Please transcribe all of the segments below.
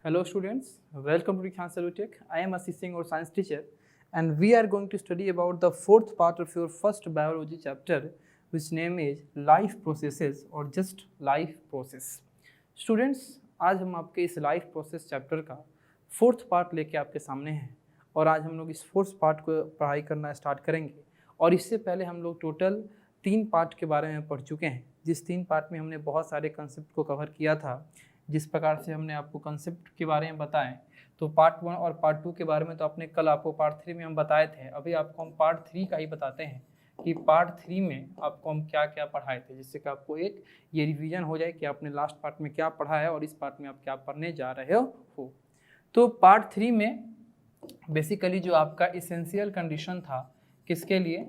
Hello students, welcome to Dikhan Salutech. I am Ashish Singh, your science teacher, and we are going to study about the fourth part of your first biology chapter, which name is life processes or just life process. Students, आज हम आपके इस life process chapter का fourth part लेके आपके सामने हैं और आज हम लोग इस फोर्थ पार्ट को पढ़ाई करना स्टार्ट करेंगे। और इससे पहले हम लोग टोटल 3 पार्ट के बारे में पढ़ चुके हैं, जिस 3 पार्ट में हमने बहुत सारे कंसेप्ट को कवर किया था। जिस प्रकार से हमने आपको कंसेप्ट के बारे में बताएं, तो पार्ट 1 और पार्ट 2 के बारे में तो आपने कल आपको पार्ट 3 में हम बताए थे। अभी आपको हम पार्ट 3 का ही बताते हैं कि पार्ट 3 में आपको हम क्या क्या पढ़ाए थे, जिससे कि आपको एक ये रिवीजन हो जाए कि आपने लास्ट पार्ट में क्या पढ़ा है और इस पार्ट में आप क्या पढ़ने जा रहे हो। तो पार्ट 3 में बेसिकली जो आपका इसेंशियल कंडीशन था किसके लिए,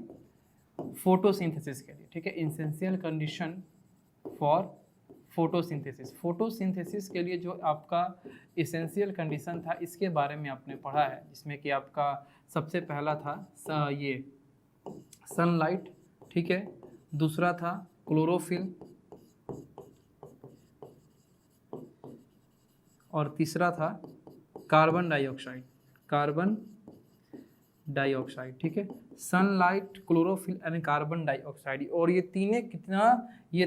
फोटोसिंथेसिस के लिए, ठीक है। Essential condition for photosynthesis, photosynthesis के लिए जो आपका इसेंशियल कंडीशन था इसके बारे में आपने पढ़ा है, जिसमें कि आपका सबसे पहला था ये सनलाइट, ठीक है। दूसरा था क्लोरोफिल और तीसरा था कार्बन डाइऑक्साइड, ठीक है। Sunlight, chlorophyll and carbon dioxide. और ये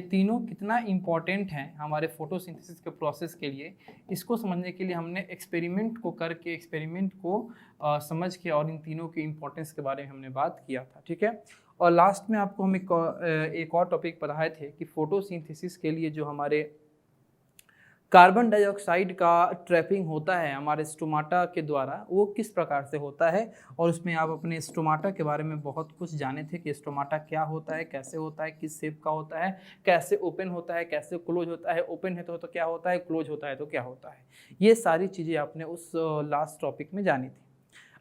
तीनों कितना इम्पॉर्टेंट हैं हमारे फोटोसिंथेसिस के प्रोसेस के लिए, इसको समझने के लिए हमने एक्सपेरिमेंट को करके एक्सपेरिमेंट को समझ के और इन तीनों के इम्पोर्टेंस के बारे में हमने बात किया था, ठीक है। और लास्ट में आपको हम एक और टॉपिक पढ़ाए थे कि फोटोसिंथेसिस के लिए जो हमारे कार्बन डाइऑक्साइड का ट्रैपिंग होता है हमारे स्टोमाटा के द्वारा, वो किस प्रकार से होता है। और उसमें आप अपने स्टोमाटा के बारे में बहुत कुछ जाने थे कि स्टोमाटा क्या होता है, कैसे होता है, किस शेप का होता है, कैसे ओपन होता है, कैसे क्लोज होता है, ओपन है तो क्या होता है, क्लोज होता है तो क्या होता है। ये सारी चीज़ें आपने उस लास्ट टॉपिक में जानी थी।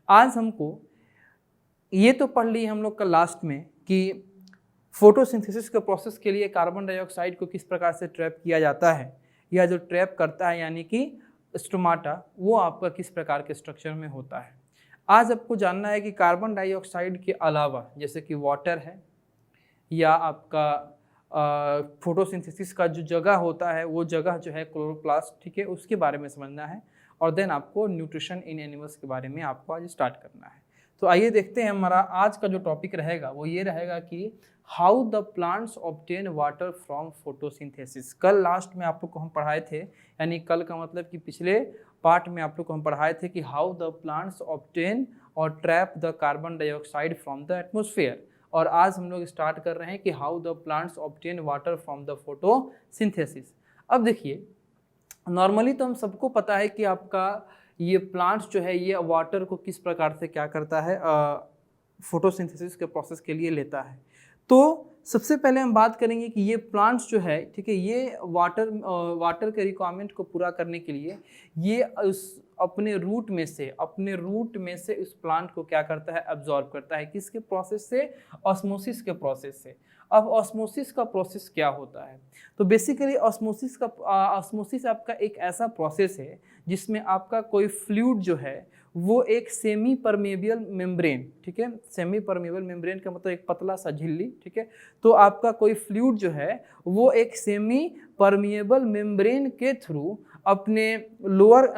आज हमको ये तो पढ़ ली हम लोग का लास्ट में कि फोटोसिंथेसिस के प्रोसेस के लिए कार्बन डाइऑक्साइड को किस प्रकार से ट्रैप किया जाता है, या जो ट्रैप करता है यानी कि स्टोमाटा, वो आपका किस प्रकार के स्ट्रक्चर में होता है। आज आपको जानना है कि कार्बन डाइऑक्साइड के अलावा जैसे कि वाटर है या आपका फोटोसिंथेसिस का जो जगह होता है वो जगह जो है क्लोरोप्लास्ट, ठीक है, उसके बारे में समझना है। और देन आपको न्यूट्रिशन इन एनिमल्स के बारे में आपको आज स्टार्ट करना है। तो आइए देखते हैं, हमारा आज का जो टॉपिक रहेगा वो ये रहेगा कि how the plants obtain water from photosynthesis. कल लास्ट में आप लोग को हम पढ़ाए थे, यानी कल का मतलब कि पिछले पार्ट में आप लोग को हम पढ़ाए थे कि हाउ द प्लांट्स ऑब्टेन और trap the carbon dioxide from the atmosphere. और आज हम लोग स्टार्ट कर रहे हैं कि how the plants obtain water from the photosynthesis. अब देखिए, नॉर्मली तो हम सबको पता है कि आपका ये प्लांट्स जो है ये वाटर को किस प्रकार से क्या करता है, फोटोसिंथेसिस के प्रोसेस के लिए लेता है। तो सबसे पहले हम बात करेंगे कि ये प्लांट्स जो है, ठीक है, ये वाटर के रिक्वायरमेंट को पूरा करने के लिए ये अपने रूट में से उस प्लांट को क्या करता है, एब्जॉर्ब करता है। किसके प्रोसेस से, ऑस्मोसिस के प्रोसेस से। अब ऑस्मोसिस का प्रोसेस क्या होता है, तो बेसिकली ऑस्मोसिस आपका एक ऐसा प्रोसेस है जिसमें आपका कोई फ्लूइड जो है वो एक सेमी परमेबल मेम्ब्रेन, ठीक है, सेमी परमेबल मेम्ब्रेन का मतलब एक पतला सा झिल्ली, ठीक है। तो आपका कोई फ्लूइड जो है वो एक सेमी परमेबल मेम्ब्रेन के थ्रू अपने लोअर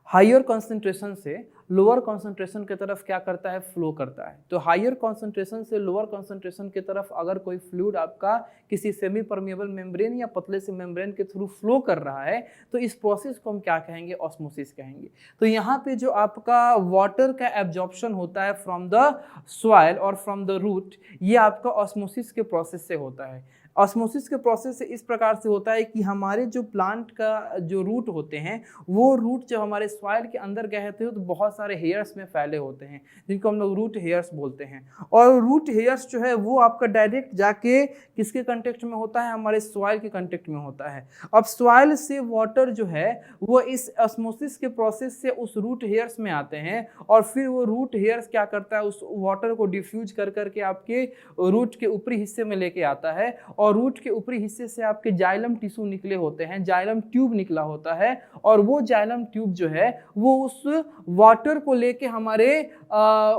हायर कॉन्सेंट्रेशन से लोअर कॉन्सेंट्रेशन की तरफ क्या करता है, फ्लो करता है। तो हायर कॉन्सेंट्रेशन से लोअर कॉन्सेंट्रेशन की तरफ अगर कोई फ्लूइड आपका किसी सेमी परमेबल मेम्ब्रेन या पतले से मेम्ब्रेन के थ्रू फ्लो कर रहा है, तो इस प्रोसेस को हम क्या कहेंगे, ऑस्मोसिस कहेंगे। तो यहाँ पे जो आपका वाटर का एब्जॉर्प्शन होता है फ्रॉम द सॉइल और फ्रॉम द रूट, ये आपका ऑस्मोसिस के प्रोसेस से होता है। ऑस्मोसिस के प्रोसेस से इस प्रकार से होता है कि हमारे जो प्लांट का जो रूट होते हैं वो रूट जब हमारे सॉइल के अंदर गए होते हैं तो बहुत सारे हेयर्स में फैले होते हैं, जिनको हम लोग रूट हेयर्स बोलते हैं। और रूट हेयर्स जो है वो आपका डायरेक्ट जाके किसके कंटेक्ट में होता है, हमारे सॉइल के कंटेक्ट में होता है। अब सॉइल से वाटर जो है वो इस ऑस्मोसिस के प्रोसेस से उस रूट हेयर्स में आते हैं और फिर वो रूट हेयर्स क्या करता है, उस वाटर को डिफ्यूज कर करके आपके रूट के ऊपरी हिस्से में लेके आता है। और रूट के ऊपरी हिस्से से आपके जाइलम टिश्यू निकले होते हैं, जाइलम ट्यूब निकला होता है। और वो जाइलम ट्यूब जो है वो उस वाटर को लेके हमारे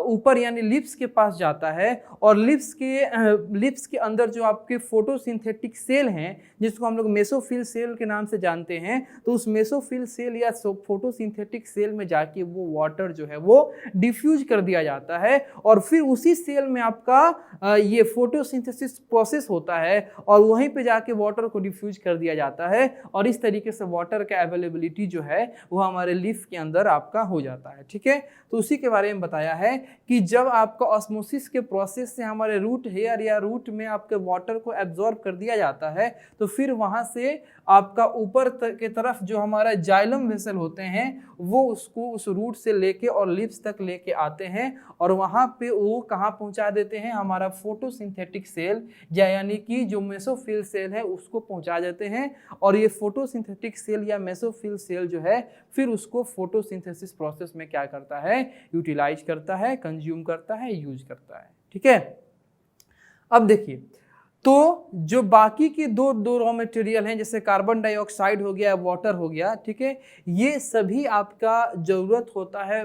ऊपर यानी लिप्स के पास जाता है। और लिप्स के अंदर जो आपके फोटोसिंथेटिक सेल हैं, जिसको हम लोग मेसोफिल सेल के नाम से जानते हैं, तो उस मेसोफिल सेल या फोटोसिंथेटिक सेल में जाके वो वाटर जो है वो डिफ्यूज कर दिया जाता है और फिर उसी सेल में आपका ये फोटोसिंथेसिस प्रोसेस होता है और वहीं पे जाके वाटर को डिफ्यूज कर दिया जाता है और इस तरीके से वाटर का अवेलेबिलिटी जो है वो हमारे लीफ के अंदर आपका हो जाता है। ठीक है, तो उसी के बारे में बताया है कि जब आपका ऑस्मोसिस के प्रोसेस से हमारे रूट हेयर या रूट में आपके वाटर को एब्जॉर्ब कर दिया जाता है तो फिर वहां से आपका ऊपर के तरफ जो हमारा जाइलम वेसल होते हैं वो उसको उस रूट से लेके और लिप्स तक लेके आते हैं और वहां पे वो कहाँ पहुंचा देते हैं, हमारा फोटोसिंथेटिक सेल यानी कि जो मेसोफिल सेल है उसको पहुंचा देते हैं और ये फोटोसिंथेटिक सेल या मेसोफिल सेल जो है फिर उसको फोटोसिंथेसिस प्रोसेस में क्या करता है, यूटिलाइज करता है, कंज्यूम करता है, यूज करता है। ठीक है, अब देखिए तो जो बाकी के दो रॉ मटेरियल हैं जैसे कार्बन डाइऑक्साइड हो गया, वाटर हो गया, ठीक है, ये सभी आपका जरूरत होता है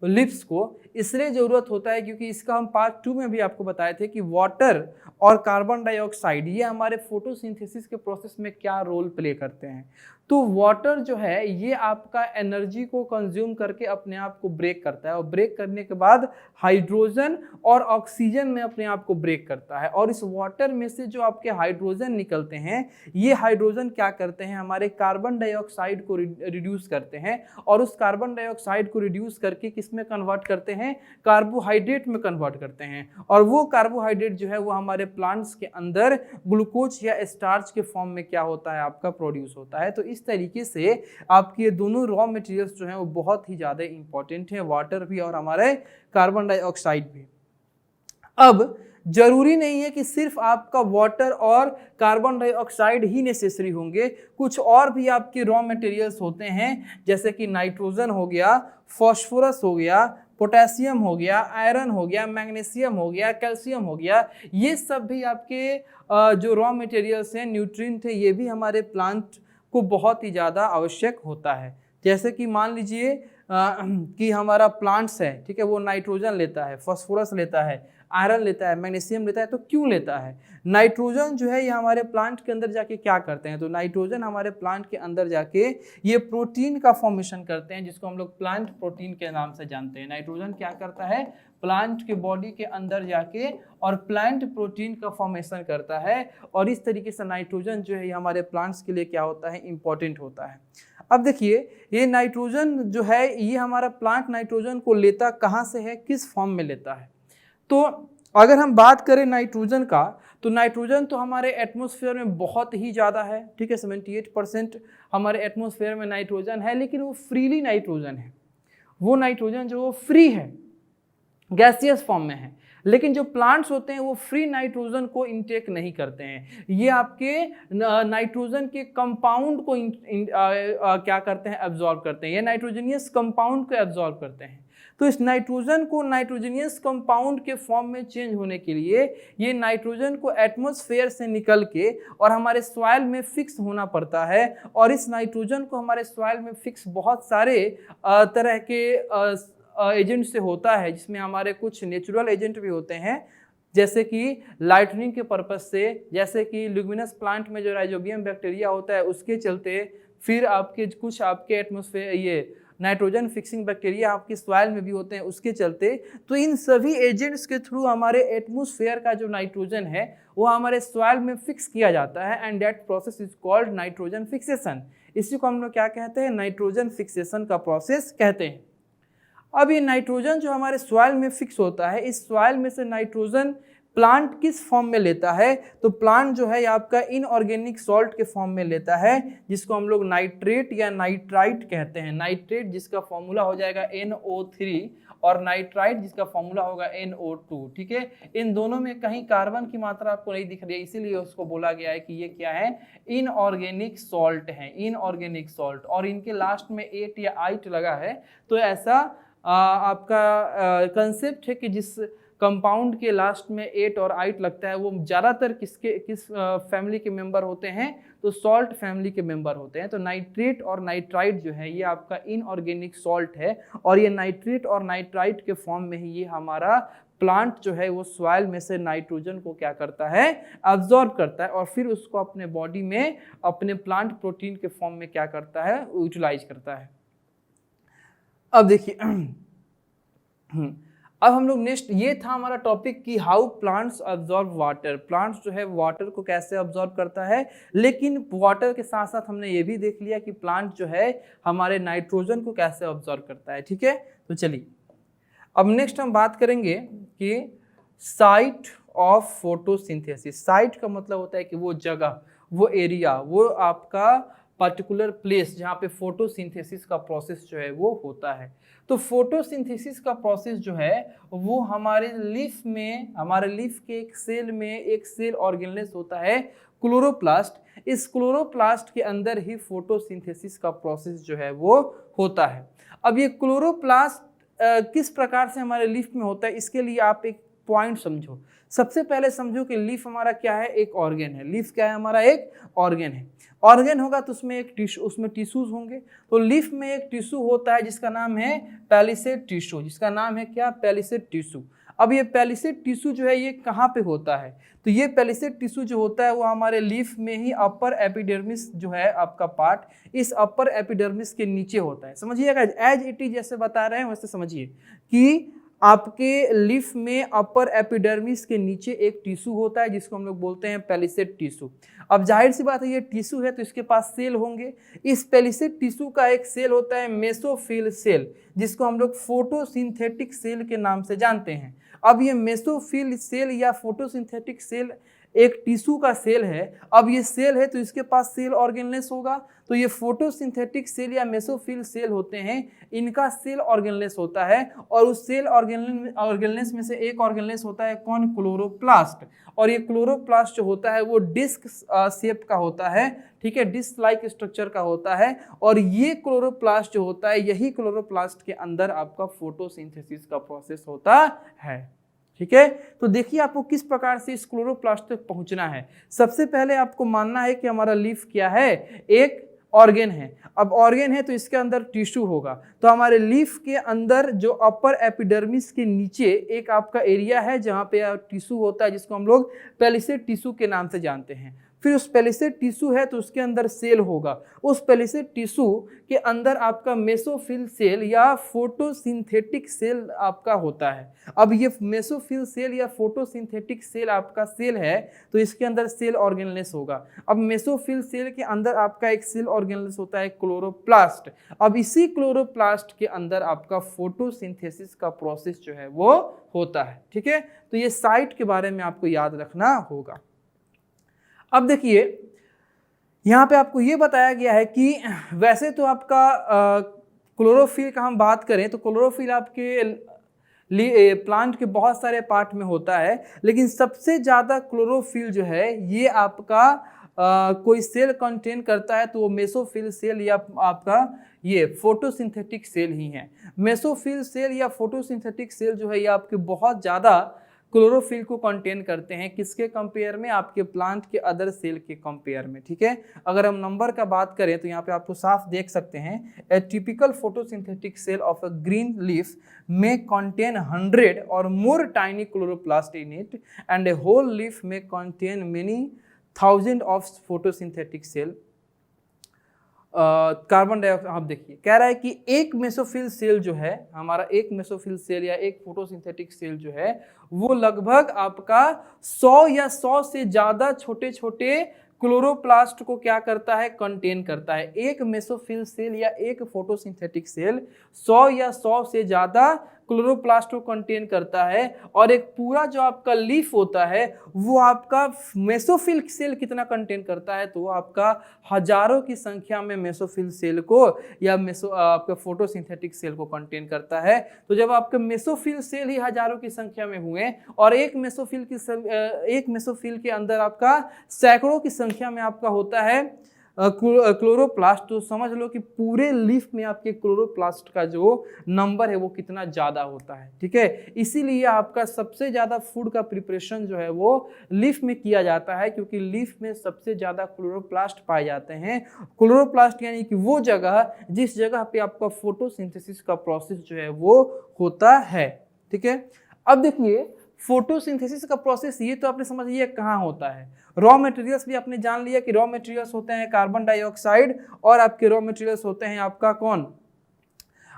लिप्स को, इसलिए जरूरत होता है क्योंकि इसका हम पार्ट 2 में भी आपको बताए थे कि वाटर और कार्बन डाइऑक्साइड ये हमारे फोटोसिंथेसिस के प्रोसेस में क्या रोल प्ले करते हैं। तो वाटर जो है ये आपका एनर्जी को कंज्यूम करके अपने आप को ब्रेक करता है और ब्रेक करने के बाद हाइड्रोजन और ऑक्सीजन में अपने आप को ब्रेक करता है और इस वाटर में से जो आपके हाइड्रोजन निकलते हैं ये हाइड्रोजन क्या करते हैं, हमारे कार्बन डाइऑक्साइड को रिड्यूस करते हैं और उस कार्बन डाइऑक्साइड को रिड्यूस करके किस में कन्वर्ट करते हैं, कार्बोहाइड्रेट में कन्वर्ट करते हैं और वो कार्बोहाइड्रेट जो है वो हमारे प्लांट्स के अंदर ग्लूकोज या स्टार्च के फॉर्म में क्या होता है, आपका प्रोड्यूस होता है। तो इस तरीके से आपके ये दोनों रॉ मटेरियल्स जो हैं वो बहुत ही ज़्यादा इंपॉर्टेंट है, वाटर भी और हमारे कार्बन डाइऑक्साइड भी। अब जरूरी नहीं है कि सिर्फ आपका वाटर और कार्बन डाइऑक्साइड ही नेसेसरी होंगे, कुछ और भी आपके रॉ मटेरियल्स होते हैं जैसे कि नाइट्रोजन हो गया, फॉस्फोरस हो गया, पोटेशियम हो गया, आयरन हो गया, मैग्नीशियम हो गया, कैल्शियम हो गया, ये सब भी आपके जो रॉ मटेरियल्स हैं, न्यूट्रिएंट है, ये भी हमारे प्लांट को बहुत ही ज़्यादा आवश्यक होता है। जैसे कि मान लीजिए कि हमारा प्लांट्स है, ठीक है, वो नाइट्रोजन लेता है, फास्फोरस लेता है, आयरन लेता है, मैग्नीशियम लेता है, तो क्यों लेता है? नाइट्रोजन जो है ये हमारे प्लांट के अंदर जाके क्या करते हैं, तो नाइट्रोजन हमारे प्लांट के अंदर जाके ये प्रोटीन का फॉर्मेशन करते हैं जिसको हम लोग प्लांट प्रोटीन के नाम से जानते हैं। नाइट्रोजन क्या करता है, प्लांट के बॉडी के अंदर जाके और प्लांट प्रोटीन का फॉर्मेशन करता है और इस तरीके से नाइट्रोजन जो है ये हमारे प्लांट्स के लिए क्या होता है, इंपॉर्टेंट होता है। अब देखिए ये नाइट्रोजन जो है ये हमारा प्लांट नाइट्रोजन को लेता कहाँ से है, किस फॉर्म में लेता है। तो अगर हम बात करें नाइट्रोजन का, तो नाइट्रोजन तो हमारे एटमॉस्फेयर में बहुत ही ज़्यादा है, ठीक है, 78% हमारे एटमॉस्फेयर में नाइट्रोजन है, लेकिन वो फ्रीली नाइट्रोजन है, वो नाइट्रोजन जो वो फ्री है, गैसियस फॉर्म में है। लेकिन जो प्लांट्स होते हैं वो फ्री नाइट्रोजन को इनटेक नहीं करते हैं, ये आपके नाइट्रोजन के कंपाउंड को क्या करते हैं, एब्जॉर्ब करते हैं, ये नाइट्रोजनियस कंपाउंड को एब्जॉर्ब करते हैं। तो इस नाइट्रोजन को नाइट्रोजनियस कंपाउंड के फॉर्म में चेंज होने के लिए ये नाइट्रोजन को एटमॉस्फेयर से निकल के और हमारे सॉइल में फिक्स होना पड़ता है और इस नाइट्रोजन को हमारे सॉइल में फिक्स बहुत सारे तरह के एजेंट से होता है, जिसमें हमारे कुछ नेचुरल एजेंट भी होते हैं जैसे कि लाइटनिंग के पर्पज से, जैसे कि ल्यूमिनस प्लांट में जो राइजोबियम बैक्टीरिया होता है उसके चलते, फिर आपके कुछ आपके एटमॉस्फेयर ये नाइट्रोजन फिक्सिंग बैक्टीरिया आपके सॉइल में भी होते हैं उसके चलते। तो इन सभी एजेंट्स के थ्रू हमारे एटमॉस्फेयर का जो नाइट्रोजन है वो हमारे सॉइल में फिक्स किया जाता है and that process is called nitrogen fixation. इसी को हम लोग क्या कहते हैं, नाइट्रोजन फिक्सेशन का प्रोसेस कहते हैं। अब ये नाइट्रोजन जो हमारे सॉइल में फिक्स होता है, इस सॉइल में से नाइट्रोजन प्लांट किस फॉर्म में लेता है, तो प्लांट जो है आपका इनऑर्गेनिक सॉल्ट के फॉर्म में लेता है जिसको हम लोग नाइट्रेट या नाइट्राइट कहते हैं। नाइट्रेट जिसका फॉर्मूला हो जाएगा NO3 और नाइट्राइट जिसका फॉर्मूला होगा NO2, ठीक है। इन दोनों में कहीं कार्बन की मात्रा आपको नहीं दिख रही है, इसीलिए उसको बोला गया है कि ये क्या है, इनऑर्गेनिक सॉल्ट है, इनऑर्गेनिक सॉल्ट, और इनके लास्ट में 8 या 8 लगा है। तो ऐसा आपका कंसेप्ट है कि जिस कंपाउंड के लास्ट में 8 और 8 लगता है वो ज़्यादातर किस फैमिली के मेंबर होते हैं, तो सॉल्ट फैमिली के मेंबर होते हैं। तो नाइट्रेट और नाइट्राइट जो है ये आपका इनऑर्गेनिक सॉल्ट है और ये नाइट्रेट और नाइट्राइट के फॉर्म में ही ये हमारा प्लांट जो है वो सॉइल में से नाइट्रोजन को क्या करता है, अब्जॉर्ब करता है और फिर उसको अपने बॉडी में अपने प्लांट प्रोटीन के फॉर्म में क्या करता है, यूटिलाइज करता है। अब देखिए अब हम लोग नेक्स्ट, ये था हमारा टॉपिक कि how plants absorb water, plants जो है वाटर को कैसे अब्जॉर्ब करता है। लेकिन वाटर के साथ साथ हमने ये भी देख लिया कि प्लांट जो है हमारे नाइट्रोजन को कैसे अब्जॉर्ब करता है। ठीक है, तो चलिए अब नेक्स्ट हम बात करेंगे कि साइट ऑफ फोटोसिंथेसिस। साइट का मतलब होता है कि वो जगह, वो एरिया, वो आपका पर्टिकुलर प्लेस जहाँ पे फोटोसिंथेसिस का प्रोसेस जो है वो होता है। तो फोटोसिंथेसिस का प्रोसेस जो है वो हमारे लीफ में, हमारे लीफ के एक सेल में एक सेल ऑर्गेनेल्स होता है क्लोरोप्लास्ट। इस क्लोरोप्लास्ट के अंदर ही फोटोसिंथेसिस का प्रोसेस जो है वो होता है। अब ये क्लोरोप्लास्ट किस प्रकार से हमारे लीफ में होता है, इसके लिए आप एक पॉइंट समझो। सबसे पहले समझो कि लीफ हमारा क्या है, एक ऑर्गन है। लीफ क्या है, हमारा एक ऑर्गन है। ऑर्गन होगा तो उसमें एक टिश्यू, उसमें टिश्यूज होंगे। तो लीफ में एक टिश्यू होता है जिसका नाम है पैलिसेड टिश्यू, जिसका नाम है क्या, पैलिसेड टिश्यू। अब ये पैलिसेड टिश्यू जो है ये कहाँ पे होता है, तो ये पैलिसेड टिश्यू जो होता है वो हमारे लीफ में ही अपर एपिडर्मिस जो है आपका पार्ट, इस अपर एपिडर्मिस के नीचे होता है। समझिएगा, एज इट इज जैसे बता रहे हैं वैसे समझिए कि आपके लीफ में अपर एपिडर्मिस के नीचे एक टिश्यू होता है जिसको हम लोग बोलते हैं पैलिसेड टिश्यू। अब जाहिर सी बात है ये टिश्यू है तो इसके पास सेल होंगे। इस पैलिसेड टिश्यू का एक सेल होता है मेसोफिल सेल, जिसको हम लोग फोटोसिंथेटिक सेल के नाम से जानते हैं। अब ये मेसोफिल सेल या फोटोसिंथेटिक सेल एक टिश्यू का सेल है। अब ये सेल है तो इसके पास सेल ऑर्गेनेल्स होगा। तो ये फोटोसिंथेटिक सेल या मेसोफिल सेल होते हैं, इनका सेल ऑर्गेनेल्स होता है। और उस सेल ऑर्गेनेल्स में से एक ऑर्गेनेल्स होता है कौन, क्लोरोप्लास्ट। और ये क्लोरोप्लास्ट जो होता है वो डिस्क शेप का होता है, ठीक है, डिस्क लाइक स्ट्रक्चर का होता है। और ये क्लोरोप्लास्ट जो होता है, यही क्लोरोप्लास्ट के अंदर आपका फोटोसिंथेसिस का प्रोसेस होता है। ठीक है, तो देखिए आपको किस प्रकार से इस क्लोरोप्लास्ट तक पहुंचना है। सबसे पहले आपको मानना है कि हमारा लीफ क्या है, एक ऑर्गन है। अब ऑर्गन है तो इसके अंदर टिश्यू होगा। तो हमारे लीफ के अंदर जो अपर एपिडर्मिस के नीचे एक आपका एरिया है जहाँ पे टिश्यू होता है, जिसको हम लोग पैलिसेड टिश्यू के नाम से जानते हैं। फिर उस पैलिसेड टिश्यू है तो उसके अंदर सेल होगा। उस पैलिसेड टिश्यू के अंदर आपका मेसोफिल सेल या फोटोसिंथेटिक सेल आपका होता है। अब ये मेसोफिल सेल या फोटोसिंथेटिक सेल आपका सेल है तो इसके अंदर सेल ऑर्गेनेल्स होगा। अब मेसोफिल सेल के अंदर आपका एक सेल ऑर्गेनेल्स होता है क्लोरोप्लास्ट। अब इसी क्लोरोप्लास्ट के अंदर आपका फोटोसिंथेसिस का प्रोसेस जो है वो होता है। ठीक है, तो ये साइट के बारे में आपको याद रखना होगा। अब देखिए यहाँ पे आपको ये बताया गया है कि वैसे तो आपका क्लोरोफिल का हम बात करें तो क्लोरोफिल आपके प्लांट के बहुत सारे पार्ट में होता है, लेकिन सबसे ज़्यादा क्लोरोफिल जो है ये आपका कोई सेल कंटेन करता है तो वो मेसोफिल सेल या आपका ये फोटोसिंथेटिक सेल ही है। मेसोफिल सेल या फोटोसिंथेटिक सेल जो है ये आपके बहुत ज़्यादा क्लोरोफिल को कंटेन करते हैं। किसके कंपेयर में, आपके प्लांट के अदर सेल के कंपेयर में। ठीक है, अगर हम नंबर का बात करें तो यहाँ पे आपको साफ देख सकते हैं, a typical photosynthetic cell of a green leaf में कंटेन 100 और more tiny chloroplast in it and a whole leaf में contain many thousand of photosynthetic cell. Carbon dioxide, आप देखिए कह रहा है कि एक मेसोफिल सेल जो है हमारा, एक मेसोफिल सेल या एक फोटोसिंथेटिक सेल जो है वो लगभग आपका 100 या 100 से ज़्यादा छोटे छोटे क्लोरोप्लास्ट को क्या करता है, कंटेन करता है। एक मेसोफिल सेल या एक फोटोसिंथेटिक सेल 100 या 100 से ज़्यादा क्लोरोप्लास्ट को कंटेन करता है। और एक पूरा जो आपका लीफ होता है वो आपका मेसोफिल सेल कितना कंटेन करता है, तो वो आपका हजारों की संख्या में मेसोफिल सेल को या आपका फोटोसिंथेटिक सेल को कंटेन करता है। तो जब आपके मेसोफिल सेल ही हजारों की संख्या में हुए और एक मेसोफिल के अंदर आपका सैकड़ों की संख्या में आपका होता है क्लोरोप्लास्ट, तो समझ लो कि पूरे लीफ में आपके क्लोरोप्लास्ट का जो नंबर है वो कितना ज़्यादा होता है। ठीक है, इसीलिए आपका सबसे ज़्यादा फूड का प्रिपरेशन जो है वो लीफ में किया जाता है, क्योंकि लीफ में सबसे ज़्यादा क्लोरोप्लास्ट पाए जाते हैं। क्लोरोप्लास्ट यानी कि वो जगह जिस जगह पे आपका फोटोसिंथेसिस का प्रोसेस जो है वो होता है। ठीक है, अब देखिए फोटोसिंथेसिस का प्रोसेस ये तो आपने समझ लिया कहाँ होता है। रॉ मटेरियल्स भी आपने जान लिया कि रॉ मटेरियल्स होते हैं कार्बन डाइऑक्साइड और आपके रॉ मटेरियल्स होते हैं आपका कौन,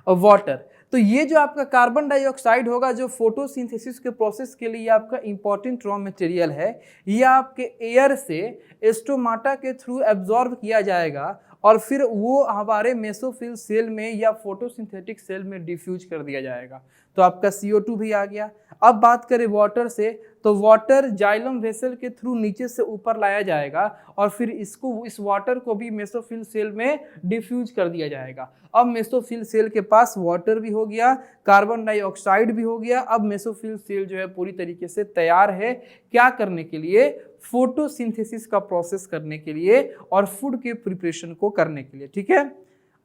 वाटर। तो ये जो आपका कार्बन डाइऑक्साइड होगा जो फोटोसिंथेसिस के प्रोसेस के लिए आपका इंपॉर्टेंट रॉ मटेरियल है, ये आपके एयर से स्टोमाटा के थ्रू एब्जॉर्ब किया जाएगा और फिर वो हमारे मेसोफिल सेल में या फोटोसिंथेटिक सेल में डिफ्यूज कर दिया जाएगा। तो आपका CO2 भी आ गया। अब बात करें वाटर से, तो वाटर जाइलम वेसल के थ्रू नीचे से ऊपर लाया जाएगा और फिर इस वाटर को भी मेसोफिल सेल में डिफ्यूज कर दिया जाएगा। अब मेसोफिल सेल के पास वाटर भी हो गया, कार्बन डाइऑक्साइड भी हो गया। अब मेसोफिल सेल जो है पूरी तरीके से तैयार है क्या करने के लिए, फोटोसिंथेसिस का प्रोसेस करने के लिए और फूड के प्रिपरेशन को करने के लिए। ठीक है,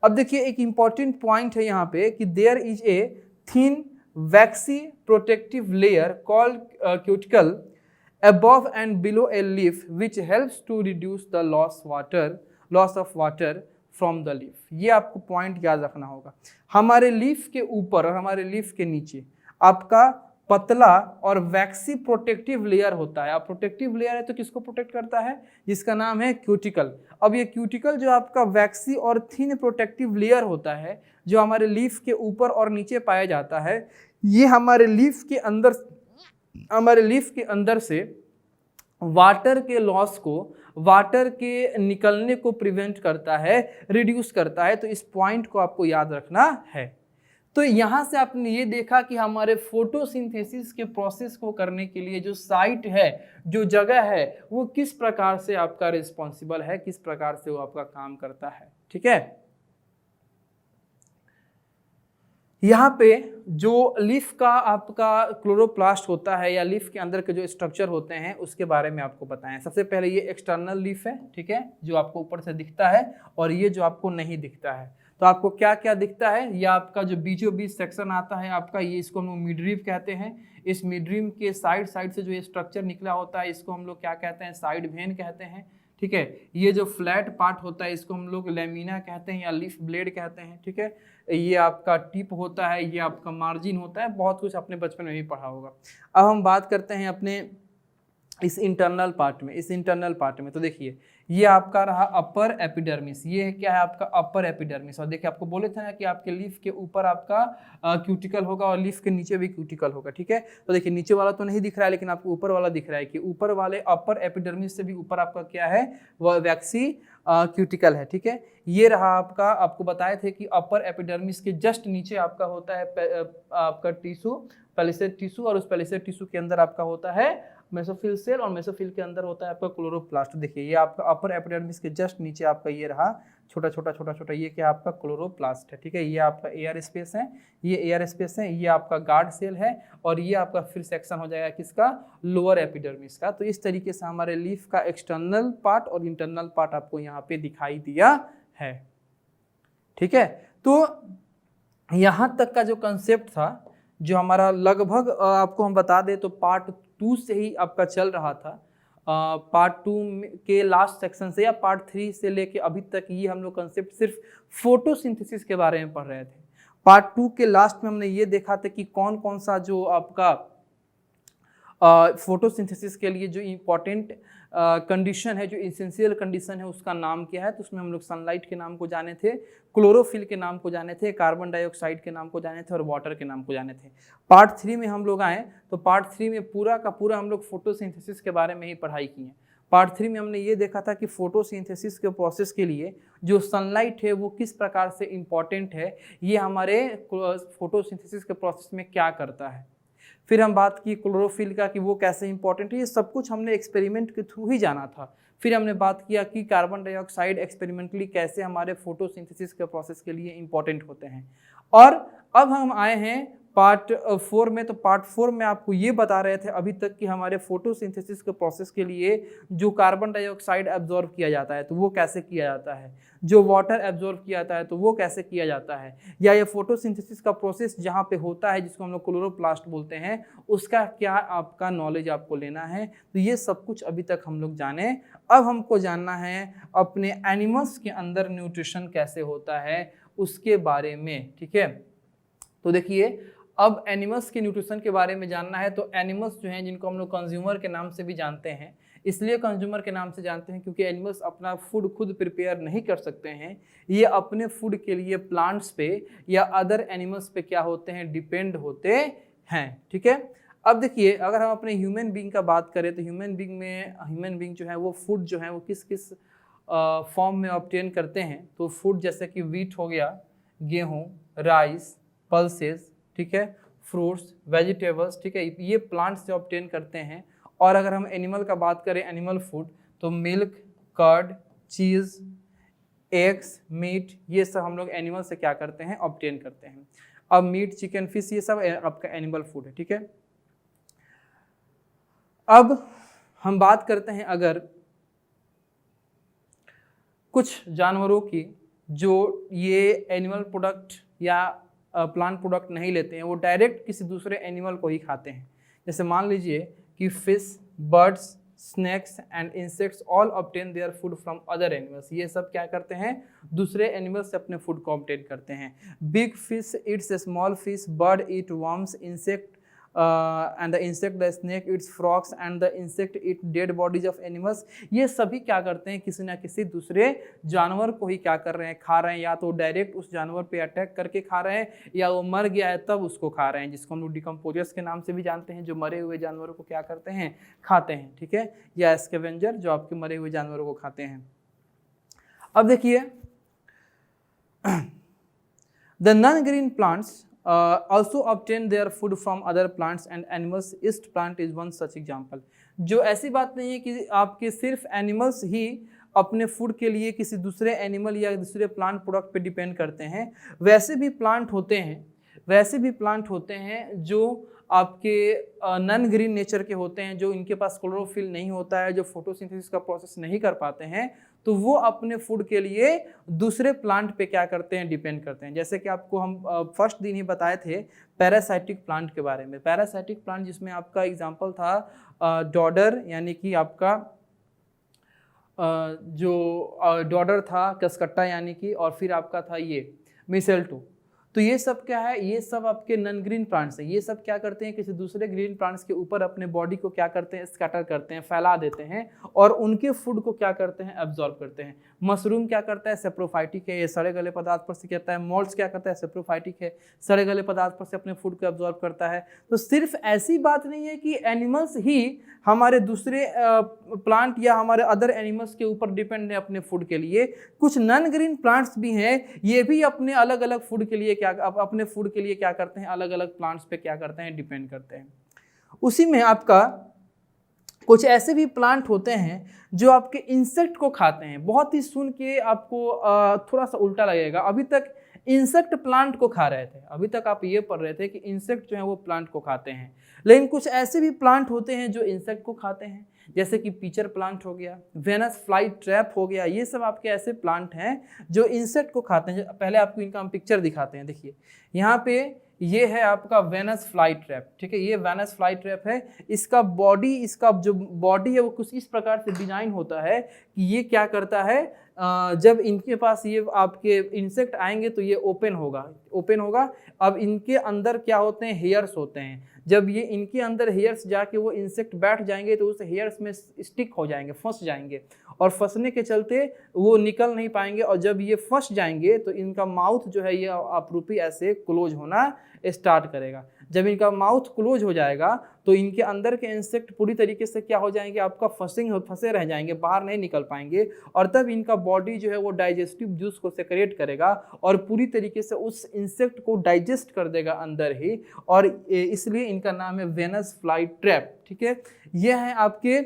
अब देखिए एक इंपॉर्टेंट पॉइंट है यहाँ पे कि there is a thin waxy protective layer called cuticle above and below a leaf which helps to reduce the loss of water from the leaf। ये आपको पॉइंट याद रखना होगा। हमारे लीफ के ऊपर और हमारे लीफ के नीचे आपका पतला और वैक्सी प्रोटेक्टिव लेयर होता है। अब प्रोटेक्टिव लेयर है तो किसको प्रोटेक्ट करता है, जिसका नाम है क्यूटिकल। अब ये क्यूटिकल जो आपका वैक्सी और थिन प्रोटेक्टिव लेयर होता है जो हमारे लीफ के ऊपर और नीचे पाया जाता है, ये हमारे लीफ के अंदर से वाटर के लॉस को, वाटर के निकलने को प्रिवेंट करता है, रिड्यूस करता है। तो इस पॉइंट को आपको याद रखना है। तो यहाँ से आपने ये देखा कि हमारे फोटोसिंथेसिस के प्रोसेस को करने के लिए जो साइट है, जो जगह है, वो किस प्रकार से आपका रिस्पॉन्सिबल है, किस प्रकार से वो आपका काम करता है। ठीक है, यहाँ पे जो लीफ का आपका क्लोरोप्लास्ट होता है या लीफ के अंदर के जो स्ट्रक्चर होते हैं उसके बारे में आपको बताएं। सबसे पहले ये एक्सटर्नल लीफ है, ठीक है, जो आपको ऊपर से दिखता है, और ये जो आपको नहीं दिखता है। तो आपको क्या क्या दिखता है, ये आपका जो बीचों बीच सेक्शन आता है आपका, ये इसको हम लोग मिडरीम कहते हैं। इस मिडरीम के साइड से जो ये स्ट्रक्चर निकला होता है इसको हम लोग क्या कहते हैं, साइड वेन कहते हैं। ठीक है, ये जो फ्लैट पार्ट होता है इसको हम लोग लेमिना कहते हैं या लीफ ब्लेड कहते हैं। ठीक है, ये आपका टिप होता है, ये आपका मार्जिन होता है, बहुत कुछ अपने बचपन में भी पढ़ा होगा। अब हम बात करते हैं अपने इस इंटरनल पार्ट में। तो देखिए ये आपका रहा अपर एपिडर्मिस। ये क्या है आपका अपर एपिडर्मिस। और देखिए आपको बोले थे ना कि आपके लीफ के ऊपर आपका क्यूटिकल होगा और लीफ के नीचे भी क्यूटिकल होगा। ठीक है, तो देखिए नीचे वाला तो नहीं दिख रहा है लेकिन आपको ऊपर वाला दिख रहा है कि ऊपर वाले अपर एपिडर्मिस से भी ऊपर आपका क्या है, वह वैक्सी क्यूटिकल है। ठीक है, ये रहा आपका, आपको बताए थे कि अपर एपिडर्मिस के जस्ट नीचे आपका होता है आपका टिश्यू, पैलिसेड टिश्यू, और उस पैलिसेड टिश्यू के अंदर आपका होता है मेसोफिल सेल, और मेसोफिल के अंदर होता है आपका क्लोरोप्लास्ट। देखिए ये आपका अपर एपिडर्मिस के जस्ट नीचे आपका ये रहा छोटा छोटा, ये क्या आपका क्लोरोप्लास्ट है। ठीक है, ये आपका एयर स्पेस है, ये आपका गार्ड सेल है, और ये आपका फिर सेक्शन हो जाएगा किसका, लोअर एपिडर्मिस का। तो इस तरीके से हमारे लीफ का एक्सटर्नल पार्ट और इंटरनल पार्ट आपको यहाँ पे दिखाई दिया है। ठीक है, तो यहाँ तक का जो कंसेप्ट था, जो हमारा लगभग आपको हम बता दें तो पार्ट 2 से ही आपका चल रहा था। पार्ट 2 के लास्ट सेक्शन से या पार्ट 3 से लेके अभी तक ये हम लोग कंसेप्ट सिर्फ फोटोसिंथेसिस के बारे में पढ़ रहे थे। पार्ट 2 के लास्ट में हमने ये देखा था कि कौन कौन सा जो आपका फोटोसिंथेसिस के लिए जो इम्पोर्टेंट कंडीशन है, जो इसेंशियल कंडीशन है, उसका नाम क्या है। तो उसमें हम लोग सनलाइट के नाम को जाने थे, क्लोरोफिल के नाम को जाने थे, कार्बन डाइऑक्साइड के नाम को जाने थे और वाटर के नाम को जाने थे। पार्ट 3 में हम लोग आए तो पार्ट 3 में पूरा का पूरा हम लोग फोटोसिंथेसिस के बारे में ही पढ़ाई की है। पार्ट 3 में हमने ये देखा था कि फोटोसिंथेसिस के प्रोसेस के लिए जो सनलाइट है वो किस प्रकार से इम्पॉर्टेंट है, ये हमारे फोटोसिंथेसिस के प्रोसेस में क्या करता है। फिर हम बात की क्लोरोफिल का कि वो कैसे इंपॉर्टेंट है, ये सब कुछ हमने एक्सपेरिमेंट के थ्रू ही जाना था। फिर हमने बात किया कि कार्बन डाइऑक्साइड एक्सपेरिमेंटली कैसे हमारे फोटोसिंथेसिस के प्रोसेस के लिए इंपॉर्टेंट होते हैं। और अब हम आए हैं पार्ट 4 में। तो पार्ट 4 में आपको ये बता रहे थे अभी तक कि हमारे फोटोसिंथेसिस के प्रोसेस के लिए जो कार्बन डाइऑक्साइड एब्जॉर्ब किया जाता है तो वो कैसे किया जाता है, जो वाटर एब्जॉर्ब किया जाता है तो वो कैसे किया जाता है, या ये फोटोसिंथेसिस का प्रोसेस जहाँ पे होता है जिसको हम लोग क्लोरोप्लास्ट बोलते हैं, उसका क्या आपका नॉलेज आपको लेना है। तो ये सब कुछ अभी तक हम लोग जाने। अब हमको जानना है अपने एनिमल्स के अंदर न्यूट्रिशन कैसे होता है उसके बारे में। ठीक है, तो देखिए अब एनिमल्स के न्यूट्रिशन के बारे में जानना है तो एनिमल्स जो हैं जिनको हम लोग कंज्यूमर के नाम से भी जानते हैं, इसलिए कंज्यूमर के नाम से जानते हैं क्योंकि एनिमल्स अपना फूड खुद प्रिपेयर नहीं कर सकते हैं, ये अपने फूड के लिए प्लांट्स पे या अदर एनिमल्स पे क्या होते हैं, डिपेंड होते हैं। ठीक है, अब देखिए अगर हम अपने ह्यूमन बीइंग का बात करें तो ह्यूमन बीइंग जो है वो फूड जो है वो किस किस फॉर्म में ऑब्टेन करते हैं। तो फूड जैसे कि वीट हो गया, गेहूँ, राइस, पल्सेस, ठीक है, फ्रूट्स, वेजिटेबल्स, ठीक है, ये प्लांट से ऑब्टेन करते हैं। और अगर हम एनिमल का बात करें, एनिमल फूड, तो मिल्क, कर्ड, चीज़, एग्स, मीट, ये सब हम लोग एनिमल से क्या करते हैं, ऑब्टेन करते हैं। अब मीट, चिकन, फिश, ये सब आपका एनिमल फूड है। ठीक है, अब हम बात करते हैं अगर कुछ जानवरों की जो ये एनिमल प्रोडक्ट या प्लांट प्रोडक्ट नहीं लेते हैं, वो डायरेक्ट किसी दूसरे एनिमल को ही खाते हैं। जैसे मान लीजिए कि fish, birds, snacks and insects all obtain their food from other animals. ये सब क्या करते हैं, दूसरे एनिमल्स से अपने फूड को ऑब्टेन करते हैं। Big fish Yeats small fish, bird eat worms, insect and the insect, the snake eats frogs and the insect eat dead bodies of animals। ये सभी क्या करते हैं, किसी ना किसी दूसरे जानवर को ही क्या कर रहे हैं, खा रहे हैं। या तो डायरेक्ट उस जानवर पे अटैक करके खा रहे हैं या वो मर गया है तब उसको खा रहे हैं, जिसको हम लोग डिकम्पोजर्स के नाम से भी जानते हैं, जो मरे हुए जानवरों को क्या करते हैं, खाते हैं। ठीक है, या स्कैवेंजर जो आपके मरे हुए जानवरों को खाते हैं। अब देखिए the non green plants also obtain their food from other plants and animals। yeast plant is one such example। जो ऐसी बात नहीं है कि आपके सिर्फ एनिमल्स ही अपने फूड के लिए किसी दूसरे एनिमल या दूसरे प्लांट प्रोडक्ट पे डिपेंड करते हैं। वैसे भी प्लांट होते हैं जो आपके नॉन ग्रीन नेचर के होते हैं, जो इनके पास क्लोरोफिल नहीं होता है, जो फोटोसिंथेसिस का प्रोसेस नहीं कर पाते हैं, तो वो अपने फूड के लिए दूसरे प्लांट पे क्या करते हैं, डिपेंड करते हैं। जैसे कि आपको हम फर्स्ट दिन ही बताए थे पैरासाइटिक प्लांट के बारे में। पैरासाइटिक प्लांट जिसमें आपका एग्जांपल था डॉडर, यानी कि आपका जो डॉडर था, कसकट्टा यानी कि, और फिर आपका था ये मिसेल्टो। तो ये सब क्या है, ये सब आपके नॉन ग्रीन प्लांट्स हैं। ये सब क्या करते हैं, किसी दूसरे ग्रीन प्लांट्स के ऊपर अपने बॉडी को क्या करते हैं, स्कैटर करते हैं, फैला देते हैं और उनके फूड को क्या करते हैं, एब्जॉर्ब करते हैं। मशरूम क्या करता है, सेप्रोफाइटिक है, ये सड़े गले पदार्थ पर से कहता है। मोल्ड्स क्या करता है, सेप्रोफाइटिक है, सड़े गले पदार्थ पर से अपने फूड को एब्जॉर्ब करता है। तो सिर्फ ऐसी बात नहीं है कि एनिमल्स ही हमारे दूसरे प्लांट या हमारे अदर एनिमल्स के ऊपर डिपेंड है अपने फूड के लिए। कुछ नॉन ग्रीन प्लांट्स भी हैं, ये भी अपने अलग अलग फूड के लिए अपने फूड के लिए क्या करते हैं, अलग अलग प्लांट्स पे क्या करते हैं, डिपेंड करते हैं। उसी में आपका कुछ ऐसे भी प्लांट होते हैं जो आपके इंसेक्ट को खाते हैं। बहुत ही सुन के आपको थोड़ा सा उल्टा लगेगा, अभी तक इंसेक्ट प्लांट को खा रहे थे, अभी तक आप ये पढ़ रहे थे कि इंसेक्ट जो है वो प्लांट को खाते हैं, लेकिन कुछ ऐसे भी प्लांट होते हैं जो इंसेक्ट को खाते हैं, जैसे कि पीचर प्लांट हो गया, वेनस फ्लाई ट्रैप हो गया। ये सब आपके ऐसे प्लांट हैं जो इंसेक्ट को खाते हैं। पहले आपको इनका हम पिक्चर दिखाते हैं। देखिए यहाँ पे ये है आपका वेनस फ्लाई ट्रैप। ठीक है, ये वेनस फ्लाई ट्रैप है। इसका जो बॉडी है वो कुछ इस प्रकार से डिजाइन होता है कि ये क्या करता है, जब इनके पास ये आपके इंसेक्ट आएंगे तो ये ओपन होगा। अब इनके अंदर क्या होते हैं, हेयर्स होते हैं। जब ये इनके अंदर हेयर्स जाके वो इंसेक्ट बैठ जाएंगे तो उस हेयर्स में स्टिक हो जाएंगे, फंस जाएंगे, और फंसने के चलते वो निकल नहीं पाएंगे। और जब ये फंस जाएंगे तो इनका माउथ जो है ये अपरूपी ऐसे क्लोज होना स्टार्ट करेगा। जब इनका माउथ क्लोज हो जाएगा तो इनके अंदर के इंसेक्ट पूरी तरीके से क्या हो जाएंगे, आपका फंसे रह जाएंगे, बाहर नहीं निकल पाएंगे। और तब इनका बॉडी जो है वो डाइजेस्टिव जूस को सेक्रेट करेगा और पूरी तरीके से उस इंसेक्ट को डाइजेस्ट कर देगा अंदर ही, और इसलिए इनका नाम है वेनस फ्लाई ट्रैप। ठीक है, ये है आपके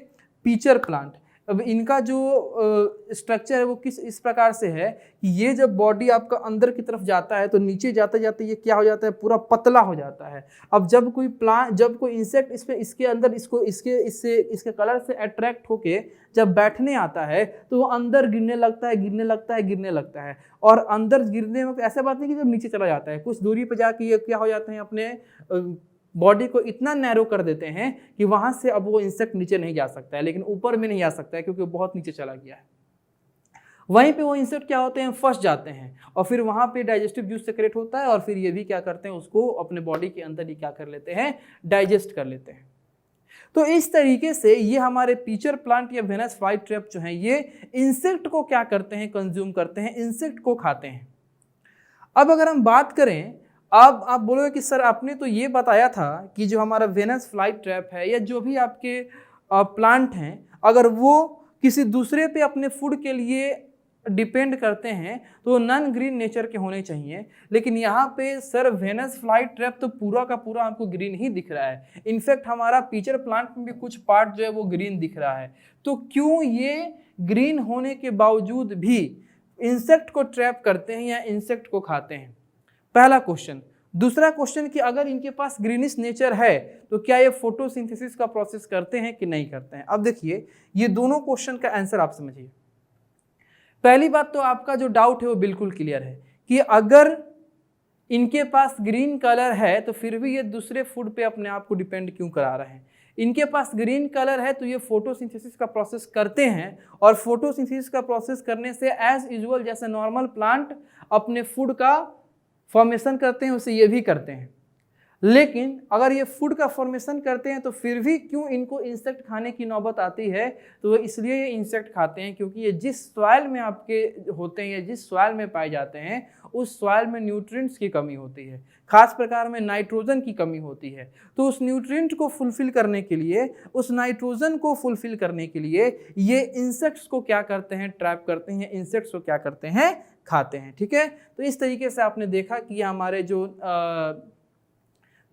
पीचर प्लांट। अब इनका जो स्ट्रक्चर है वो किस इस प्रकार से है कि ये जब बॉडी आपका अंदर की तरफ जाता है तो नीचे जाते जाते ये क्या हो जाता है, पूरा पतला हो जाता है। अब जब कोई इंसेक्ट इसके अंदर इसके कलर से अट्रैक्ट होके जब बैठने आता है तो वो अंदर गिरने लगता है। और अंदर गिरने में ऐसा बात नहीं कि जब नीचे चला जाता है, कुछ दूरी पर जाके ये क्या हो जाते हैं, अपने बॉडी को इतना नैरो कर देते हैं कि वहां से अब वो इंसेक्ट नीचे नहीं जा सकता है, लेकिन ऊपर में नहीं आ सकता है क्योंकि वो बहुत नीचे चला गया है। वहीं पे वो इंसेक्ट क्या होते हैं, फंस जाते हैं और फिर वहाँ पे डाइजेस्टिव जूस सेक्रेट होता है और फिर ये भी क्या करते हैं, उसको अपने बॉडी के अंदर ही क्या कर लेते हैं, डाइजेस्ट कर लेते हैं। तो इस तरीके से ये हमारे पीचर प्लांट या वेनस फ्लाई ट्रैप जो है ये इंसेक्ट को क्या करते हैं, कंज्यूम करते हैं, इंसेक्ट को खाते हैं। अब अगर हम बात करें, अब आप बोलोगे कि सर आपने तो ये बताया था कि जो हमारा वेनस फ्लाई ट्रैप है या जो भी आपके प्लांट हैं, अगर वो किसी दूसरे पे अपने फूड के लिए डिपेंड करते हैं तो नॉन ग्रीन नेचर के होने चाहिए, लेकिन यहाँ पे सर वेनस फ्लाई ट्रैप तो पूरा का पूरा आपको ग्रीन ही दिख रहा है। इनफैक्ट हमारा पीचर प्लांट में भी कुछ पार्ट जो है वो ग्रीन दिख रहा है। तो क्यों ये ग्रीन होने के बावजूद भी इंसेक्ट को ट्रैप करते हैं या इंसेक्ट को खाते हैं? पहला क्वेश्चन। दूसरा क्वेश्चन कि अगर इनके पास ग्रीनिश नेचर है तो क्या ये फोटोसिंथेसिस का प्रोसेस करते हैं कि नहीं करते हैं? अब देखिए, ये दोनों क्वेश्चन का आंसर आप समझिए। पहली बात तो आपका जो डाउट है वो बिल्कुल क्लियर है कि अगर इनके पास ग्रीन कलर है तो फिर भी ये दूसरे फूड पे अपने आप को डिपेंड क्यों करा रहे हैं? इनके पास ग्रीन कलर है तो ये फोटोसिंथेसिस का प्रोसेस करते हैं और फोटोसिंथेसिस का प्रोसेस करने से एज यूजुअल जैसे नॉर्मल प्लांट अपने फूड का फॉर्मेशन करते हैं उसे ये भी करते हैं। लेकिन अगर ये फूड का फॉर्मेशन करते हैं तो फिर भी क्यों इनको इंसेक्ट खाने की नौबत आती है? तो इसलिए ये इंसेक्ट खाते हैं क्योंकि ये जिस सॉइल में आपके होते हैं या जिस सॉइल में पाए जाते हैं उस सॉइल में न्यूट्रिएंट्स की कमी होती है, खास प्रकार में नाइट्रोजन की कमी होती है। तो उस न्यूट्रिएंट को फुलफिल करने के लिए, उस नाइट्रोजन को फुलफिल करने के लिए ये इंसेक्ट्स को क्या करते हैं, ट्रैप करते हैं, इंसेक्ट्स को क्या करते हैं, खाते हैं। ठीक है, तो इस तरीके से आपने देखा कि हमारे जो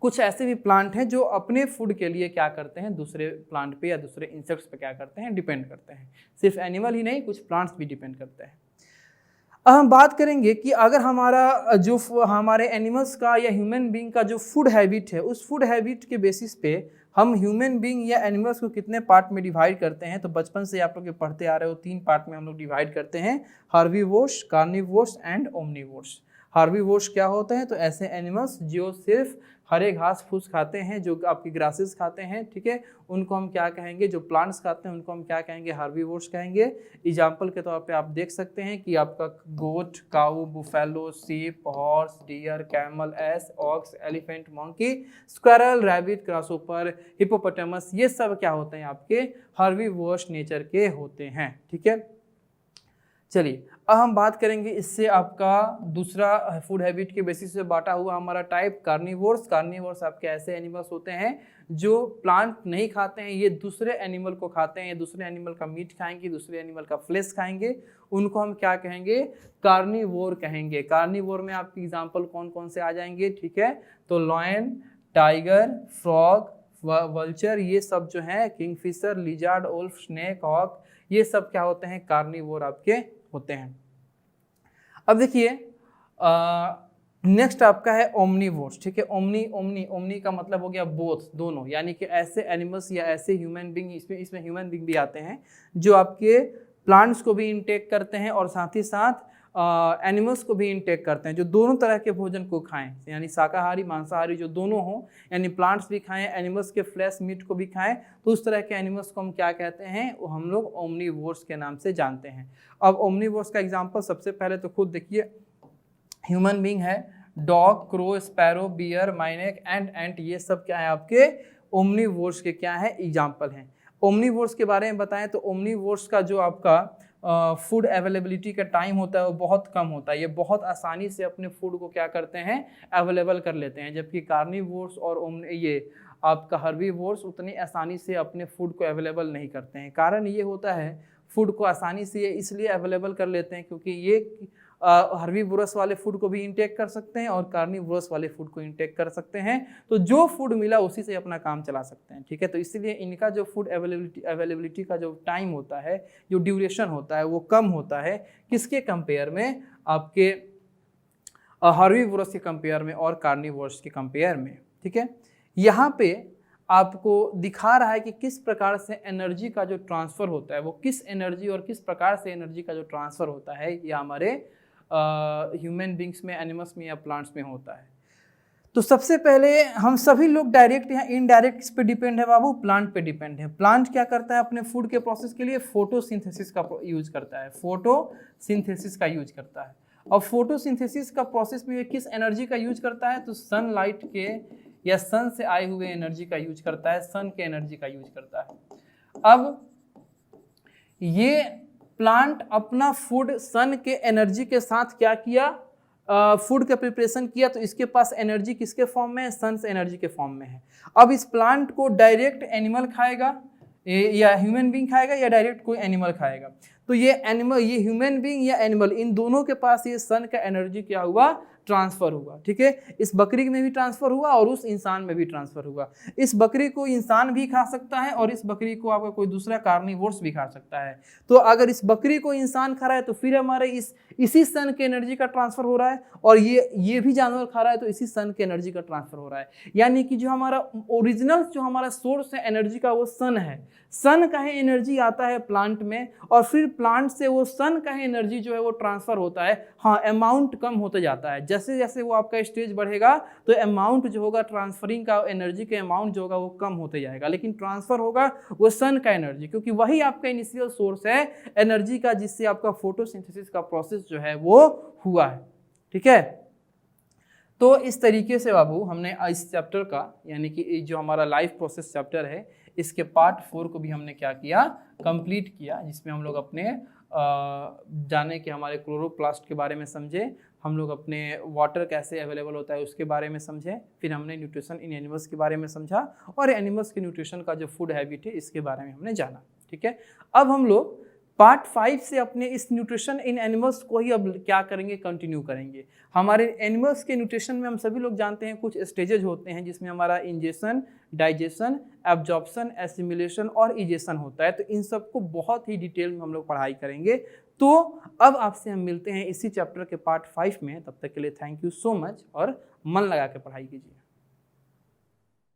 कुछ ऐसे भी प्लांट हैं जो अपने फूड के लिए क्या करते हैं, दूसरे प्लांट पे या दूसरे इंसेक्ट्स पे क्या करते हैं, डिपेंड करते हैं। सिर्फ एनिमल ही नहीं, कुछ प्लांट्स भी डिपेंड करते हैं। अब हम बात करेंगे कि अगर हमारा जो हमारे एनिमल्स का या ह्यूमन बीइंग का जो फूड हैबिट है, उस फूड हैबिट के बेसिस पे हम ह्यूमन बीइंग या एनिमल्स को कितने पार्ट में डिवाइड करते हैं। तो बचपन से आप लोग पढ़ते आ रहे हो, 3 पार्ट में हम लोग डिवाइड करते हैं, herbivores, carnivores and omnivores. Herbivores क्या होते हैं? तो ऐसे एनिमल्स जो सिर्फ हरे घास फूस खाते हैं, जो आपकी ग्रासेस खाते हैं, ठीक है, उनको हम क्या कहेंगे, जो प्लांट्स खाते हैं उनको हम क्या कहेंगे, हार्बीवोर्स कहेंगे। एग्जाम्पल के तौर पे आप देख सकते हैं कि आपका goat, cow, buffalo, sheep, horse, deer, camel, ass, ox, elephant, monkey, squirrel, rabbit, grasshopper, hippopotamus, ये सब क्या होते हैं, आपके हार्बीवोर्स नेचर के होते हैं। ठीक है, चलिए अब हम बात करेंगे इससे आपका दूसरा फूड हैबिट के बेसिस पे बांटा हुआ हमारा टाइप कार्निवोर्स। कार्निवोर्स आपके ऐसे एनिमल्स होते हैं जो प्लांट नहीं खाते हैं, ये दूसरे एनिमल को खाते हैं, ये दूसरे एनिमल का मीट खाएंगे, दूसरे एनिमल का फ्लेश खाएंगे, उनको हम क्या कहेंगे, कार्निवोर कहेंगे। कार्निवोर में आपकी एग्जाम्पल कौन कौन से आ जाएंगे? ठीक है, तो लॉयन, टाइगर, फ्रॉग, वल्चर, ये सब जो है, kingfisher, lizard, wolf, snake, hawk, ये सब क्या होते हैं, कार्निवोर आपके होते हैं। अब देखिए नेक्स्ट आपका है ओमनीवोर्स। ठीक है, ओमनी का मतलब हो गया बोथ, दोनों, यानी कि ऐसे एनिमल्स या ऐसे ह्यूमन बीइंग, इसमें ह्यूमन बीइंग भी आते हैं जो आपके प्लांट्स को भी इनटेक करते हैं और साथ ही साथ एनिमल्स को भी इनटेक करते हैं, जो दोनों तरह के भोजन को खाएं, यानी शाकाहारी मांसाहारी जो दोनों हों, यानी प्लांट्स भी खाएं, एनिमल्स के फ्लैश मीट को भी खाएं, तो उस तरह के एनिमल्स को हम क्या कहते हैं, वो हम लोग ओमनीवोर्स के नाम से जानते हैं। अब ओमनीवोर्स का एग्जांपल सबसे पहले तो खुद देखिए, ह्यूमन बीइंग है, dog, crow, sparrow, bear, mynah and ये सब क्या है, आपके ओमनीवोर्स के क्या है, एग्जाम्पल हैं। ओमनीवोर्स के बारे में बताएं तो ओमनीवोर्स का जो आपका फूड अवेलेबिलिटी का टाइम होता है वो बहुत कम होता है, ये बहुत आसानी से अपने फूड को क्या करते हैं, अवेलेबल कर लेते हैं, जबकि कार्निवोर्स और ये आपका हर्बीवोर्स उतनी आसानी से अपने फूड को अवेलेबल नहीं करते हैं। कारण ये होता है, फूड को आसानी से इसलिए अवेलेबल कर लेते हैं क्योंकि ये हर्बीवोरस वाले फूड को भी इंटेक कर सकते हैं और कार्निवोरस वाले फूड को इंटेक कर सकते हैं, तो जो फूड मिला उसी से अपना काम चला सकते हैं। ठीक है, तो इसलिए इनका जो फूड अवेलेबिलिटी का जो टाइम होता है, जो ड्यूरेशन होता है, वो कम होता है, किसके कंपेयर में, आपके हर्बीवोरस के कंपेयर में और कार्निवोरस के कंपेयर में। ठीक है, यहाँ पे आपको दिखा रहा है कि किस प्रकार से एनर्जी का जो ट्रांसफ़र होता है, वो किस एनर्जी और किस प्रकार से एनर्जी का जो ट्रांसफ़र होता है, ये हमारे ह्यूमन बींग्स में, एनिमल्स में या प्लांट्स में होता है। तो सबसे पहले हम सभी लोग डायरेक्ट या इनडायरेक्ट किस पे डिपेंड है बाबू? प्लांट पे डिपेंड है। प्लांट क्या करता है अपने फूड के प्रोसेस के लिए? फोटोसिंथेसिस का यूज करता है, फोटोसिंथेसिस का यूज करता है। और फोटोसिंथेसिस का प्रोसेस में किस एनर्जी का यूज करता है? तो सनलाइट के या सन से आए हुए एनर्जी का यूज करता है, सन के एनर्जी का यूज करता है। अब ये प्लांट अपना फूड सन के एनर्जी के साथ क्या किया? फूड का प्रिपरेशन किया, तो इसके पास एनर्जी किसके फॉर्म में है? सन से एनर्जी के फॉर्म में है। अब इस प्लांट को डायरेक्ट एनिमल खाएगा या ह्यूमन बीइंग खाएगा या डायरेक्ट कोई एनिमल खाएगा? तो ये एनिमल, ये ह्यूमन बीइंग या एनिमल, इन दोनों के पास ये सन का एनर्जी क्या हुआ? ट्रांसफर हुआ। ठीक है, इस बकरी में भी ट्रांसफर हुआ और उस इंसान में भी ट्रांसफर हुआ। इस बकरी को इंसान भी खा सकता है और इस बकरी को आपका कोई दूसरा कार्निवोर्स भी खा सकता है। तो अगर इस बकरी को इंसान खा रहा है तो फिर हमारे इसी सन के एनर्जी का ट्रांसफर हो रहा है, और ये भी जानवर खा रहा है तो इसी सन के एनर्जी का ट्रांसफर हो रहा है। यानी कि जो हमारा ओरिजिनल जो हमारा सोर्स है एनर्जी का वो सन है। सन का ही एनर्जी आता है प्लांट में और फिर प्लांट से वो सन का ही एनर्जी जो है वो ट्रांसफर होता है। हाँ, अमाउंट कम होते जाता है, जैसे जैसे वो आपका स्टेज बढ़ेगा तो अमाउंट जो होगा ट्रांसफरिंग का, एनर्जी के अमाउंट जो होगा वो कम होते जाएगा, लेकिन ट्रांसफर होगा वो सन का एनर्जी, क्योंकि वही आपका इनिशियल सोर्स है एनर्जी का जिससे आपका फोटोसिंथेसिस का प्रोसेस जो है वो हुआ है। ठीक है, तो इस तरीके से बाबू हमने इस चैप्टर का, यानी कि जो हमारा लाइफ प्रोसेस चैप्टर है, इसके पार्ट 4 को भी हमने क्या किया? कंप्लीट किया, जिसमें हम लोग अपने जाने कि हमारे क्लोरोप्लास्ट के बारे में समझे, हम लोग अपने वाटर कैसे अवेलेबल होता है उसके बारे में समझे, फिर हमने न्यूट्रिशन इन एनिमल्स के बारे में समझा और एनिमल्स के न्यूट्रिशन का जो फूड हैबिट है इसके बारे में हमने जाना। ठीक है, अब हम लोग पार्ट 5 से अपने इस न्यूट्रिशन इन एनिमल्स को ही अब क्या करेंगे? कंटिन्यू करेंगे। हमारे एनिमल्स के न्यूट्रिशन में हम सभी लोग जानते हैं कुछ स्टेजेज होते हैं, जिसमें हमारा इंजेशन, डाइजेशन, एब्जॉर्प्शन, एसिमिलेशन और इजेशन होता है। तो इन सबको बहुत ही डिटेल में हम लोग पढ़ाई करेंगे। तो अब आपसे हम मिलते हैं इसी चैप्टर के पार्ट 5 में। तब तक के लिए थैंक यू सो मच और मन लगा के पढ़ाई कीजिए।